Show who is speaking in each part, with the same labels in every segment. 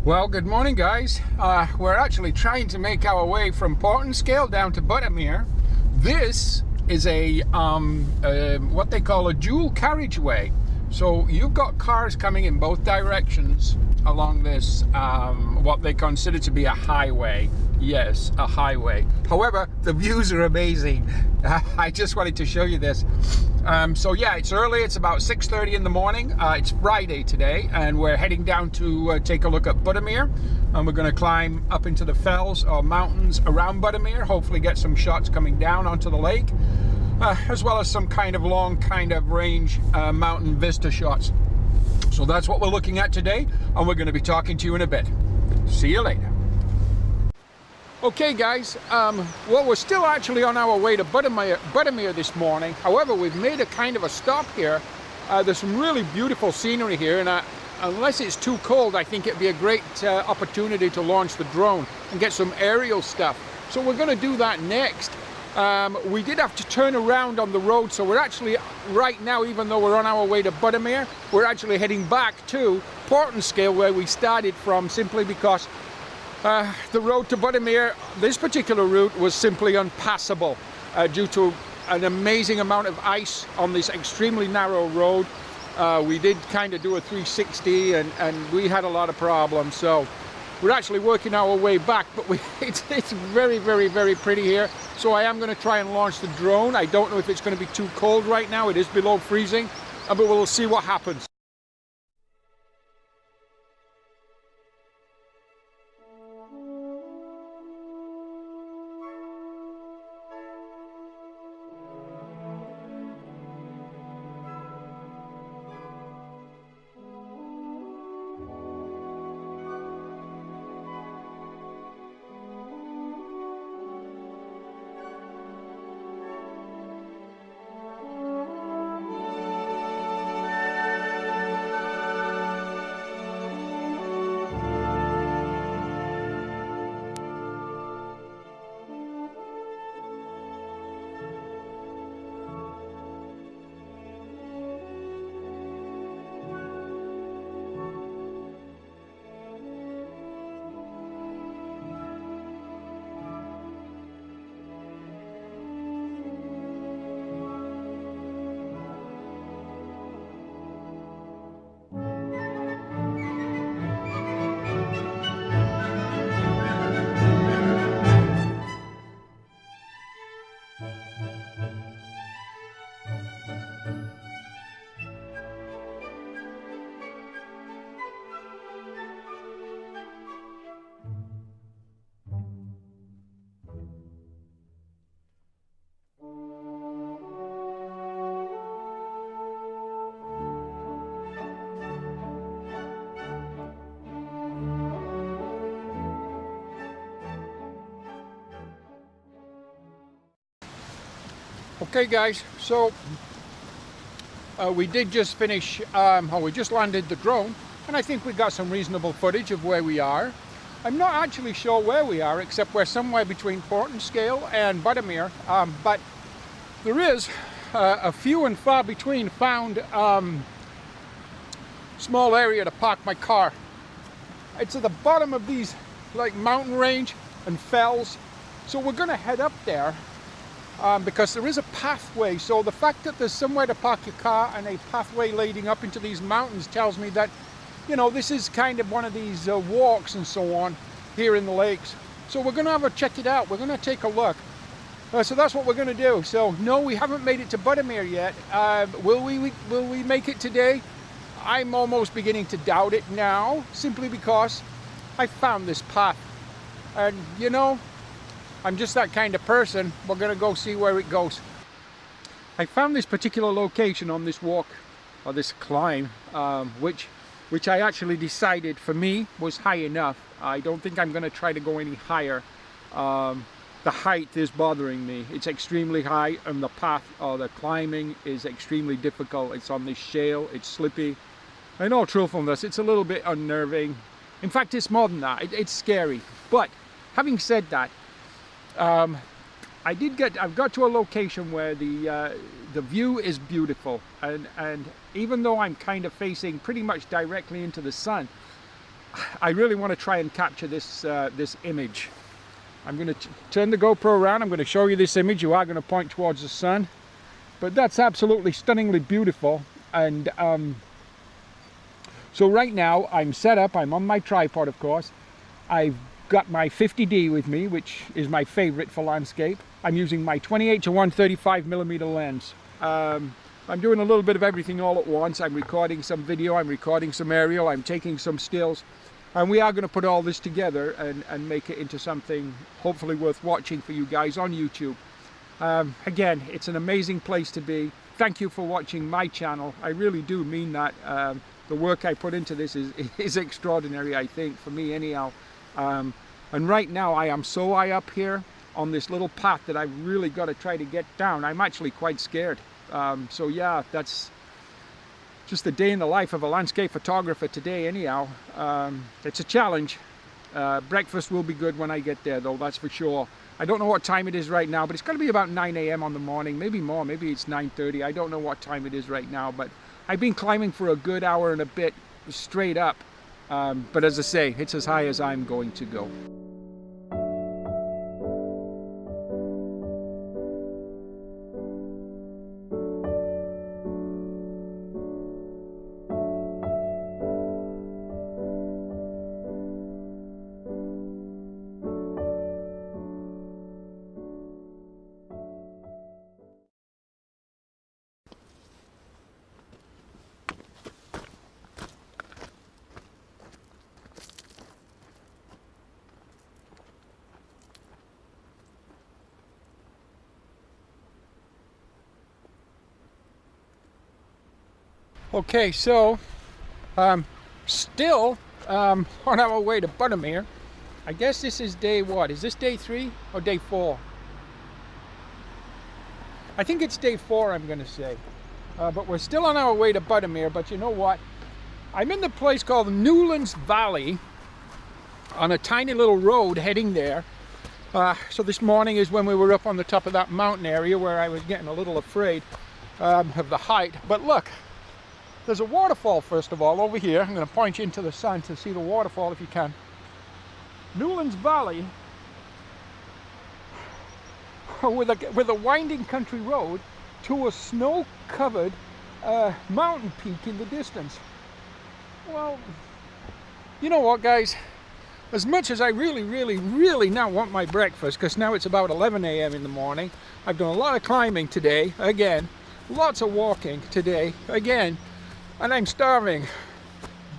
Speaker 1: Well, good morning, guys. We're actually trying to make our way from Portinscale down to Buttermere. This is what they call a dual carriageway. So you've got cars coming in both directions along this, what they consider to be a highway. Yes, a highway. However, the views are amazing. I just wanted to show you this. So yeah, it's early. It's about 6:30 in the morning. It's Friday today, and we're heading down to take a look at Buttermere. And we're going to climb up into the fells or mountains around Buttermere. Hopefully get some shots coming down onto the lake, as well as some kind of long range mountain vista shots. So that's what we're looking at today, and we're going to be talking to you in a bit. See you later. Okay guys, well, we're still actually on our way to Buttermere this morning. However, we've made a kind of a stop here. There's some really beautiful scenery here, and unless it's too cold, I think it'd be a great opportunity to launch the drone and get some aerial stuff. So we're going to do that next. We did have to turn around on the road, so we're actually, right now, even though we're on our way to Buttermere, we're actually heading back to Portinscale, where we started from, simply because the road to Buttermere, this particular route, was simply unpassable due to an amazing amount of ice on this extremely narrow road. We did kind of do a 360 and we had a lot of problems, so we're actually working our way back, but it's very, very, very pretty here. So I am going to try and launch the drone. I don't know if it's going to be too cold right now. It is below freezing, but we'll see what happens. Okay guys, so we did just finish, we just landed the drone, and I think we got some reasonable footage of where we are. I'm not actually sure where we are, except we're somewhere between Portinscale and Buttermere, but there is a few and far between found small area to park my car. It's at the bottom of these like mountain range and fells, so we're going to head up there. Because there is a pathway, so the fact that there's somewhere to park your car and a pathway leading up into these mountains tells me that, you know, this is kind of one of these walks and so on here in the lakes. So we're going to check it out. We're going to take a look. So that's what we're going to do. So no, we haven't made it to Buttermere yet. Will we make it today? I'm almost beginning to doubt it now, simply because I found this path, and you know, I'm just that kind of person. We're going to go see where it goes. I found this particular location on this walk, or this climb, which I actually decided for me was high enough. I don't think I'm going to try to go any higher. The height is bothering me. It's extremely high, and the path or the climbing is extremely difficult. It's on this shale, it's slippy. In all truthfulness, it's a little bit unnerving. In fact, it's more than that. It's scary. But having said that, I've got to a location where the view is beautiful, and even though I'm kind of facing pretty much directly into the sun, I really want to try and capture this this image. I'm going to turn the GoPro around. I'm going to show you this image. You are going to point towards the sun, but that's absolutely stunningly beautiful. And so right now I'm set up. I'm on my tripod, of course. I've got my 50D with me, which is my favorite for landscape. I'm using my 28 to 135mm lens. I'm doing a little bit of everything all at once. I'm recording some video, I'm recording some aerial, I'm taking some stills, and we are going to put all this together and make it into something hopefully worth watching for you guys on YouTube. Again, it's an amazing place to be. Thank you for watching my channel. I really do mean that. The work I put into this is extraordinary, I think, for me anyhow. And right now I am so high up here on this little path that I've really got to try to get down. I'm actually quite scared. So yeah, that's just the day in the life of a landscape photographer today anyhow. It's a challenge. Breakfast will be good when I get there though, that's for sure. I don't know what time it is right now, but it's going to be about 9 AM on the morning, maybe more, maybe it's 9:30. I don't know what time it is right now, but I've been climbing for a good hour and a bit straight up. But as I say, it's as high as I'm going to go. Okay, so still on our way to Buttermere. I guess this is day what? Is this day 3 or day 4? I think it's day 4, I'm going to say. But we're still on our way to Buttermere. But you know what? I'm in the place called Newlands Valley on a tiny little road heading there. So this morning is when we were up on the top of that mountain area where I was getting a little afraid of the height. But look. There's a waterfall, first of all, over here. I'm going to point you into the sun to see the waterfall if you can. Newlands Valley, with a winding country road to a snow-covered mountain peak in the distance. Well, you know what, guys? As much as I really now want my breakfast, because now it's about 11 AM in the morning, I've done a lot of climbing today, again, lots of walking today, again, and I'm starving,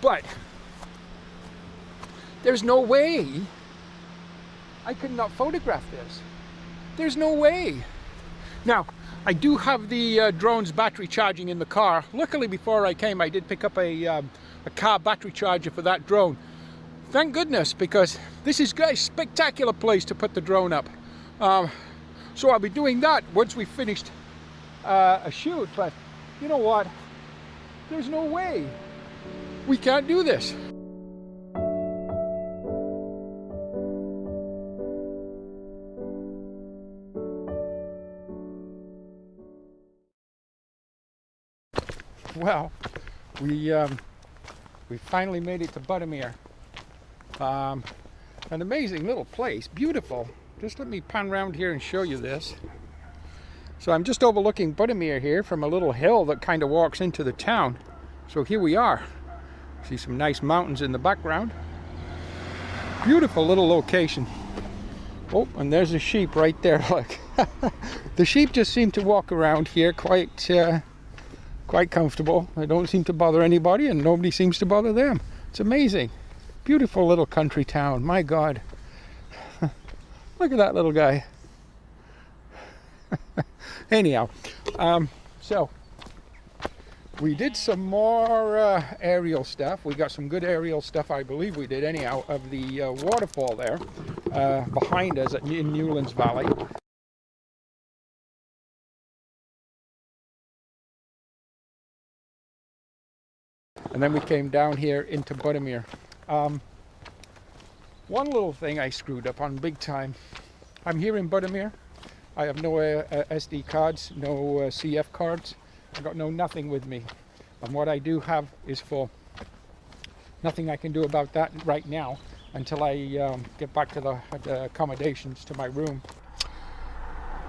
Speaker 1: but there's no way I could not photograph this. There's no way. Now, I do have the drone's battery charging in the car. Luckily, before I came, I did pick up a car battery charger for that drone. Thank goodness, because this is a spectacular place to put the drone up. So I'll be doing that once we've finished a shoot, but you know what? There's no way. We can't do this. Well, we finally made it to Buttermere. An amazing little place, beautiful. Just let me pan around here and show you this. So I'm just overlooking Buttermere here from a little hill that kind of walks into the town. So here we are. See some nice mountains in the background. Beautiful little location. Oh, and there's a sheep right there, look. The sheep just seem to walk around here quite comfortable. They don't seem to bother anybody, and nobody seems to bother them. It's amazing. Beautiful little country town, my God. Look at that little guy. Anyhow, so we did some more aerial stuff. We got some good aerial stuff, I believe we did anyhow, of the waterfall there behind us in Newlands Valley. And then we came down here into Buttermere. One little thing I screwed up on big time. I'm here in Buttermere. I have no SD cards, no CF cards. I've got nothing with me. And what I do have is for Nothing I can do about that right now until I get back to the accommodations, to my room.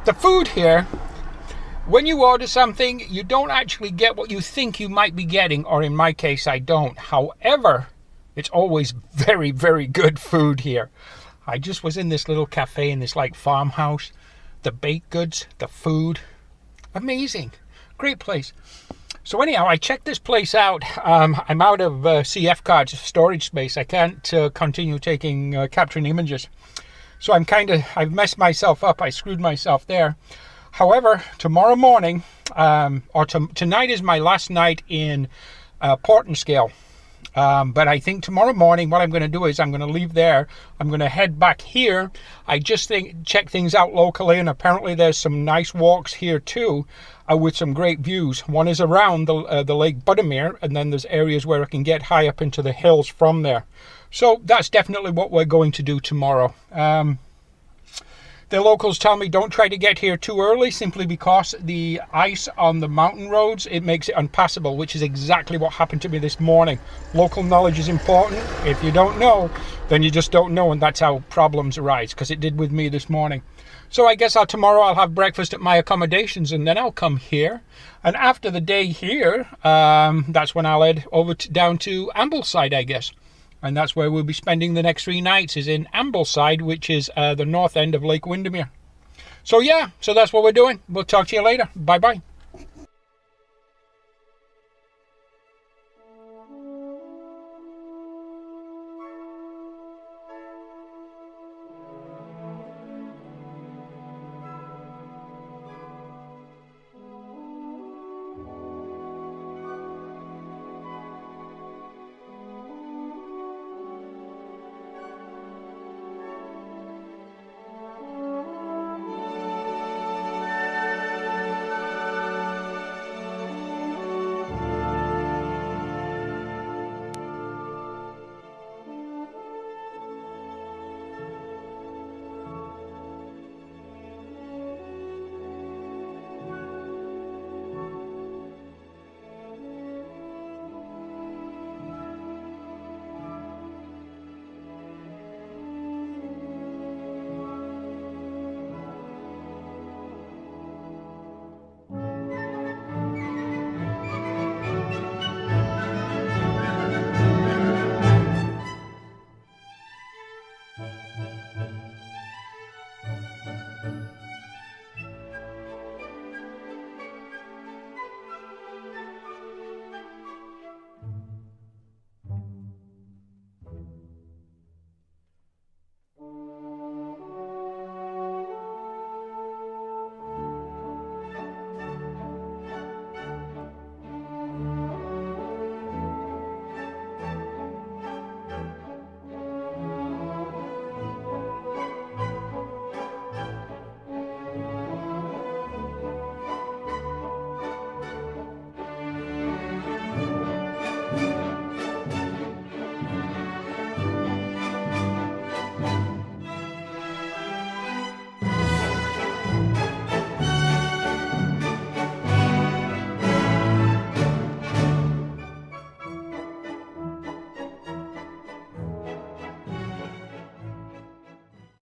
Speaker 1: The food here, when you order something, you don't actually get what you think you might be getting, or in my case, I don't. However, it's always very, very good food here. I just was in this little cafe in this like farmhouse. The baked goods, the food, amazing. Great place. So anyhow, I checked this place out. I'm out of CF cards, storage space. I can't continue capturing images. So I've messed myself up. I screwed myself there. However, tomorrow morning, tonight is my last night in Portinscale. But I think tomorrow morning what I'm going to do is I'm going to leave there. I'm going to head back here. I just check things out locally, and apparently there's some nice walks here too, with some great views. One is around the Lake Buttermere, and then there's areas where I can get high up into the hills from there. So that's definitely what we're going to do tomorrow. The locals tell me don't try to get here too early, simply because the ice on the mountain roads, it makes it unpassable, which is exactly what happened to me this morning. Local knowledge is important. If you don't know, then you just don't know, and that's how problems arise, because it did with me this morning. So I guess tomorrow I'll have breakfast at my accommodations, and then I'll come here. And after the day here, that's when I'll head over down to Ambleside, I guess. And that's where we'll be spending the next 3 nights, is in Ambleside, which is the north end of Lake Windermere. So yeah, so that's what we're doing. We'll talk to you later. Bye-bye.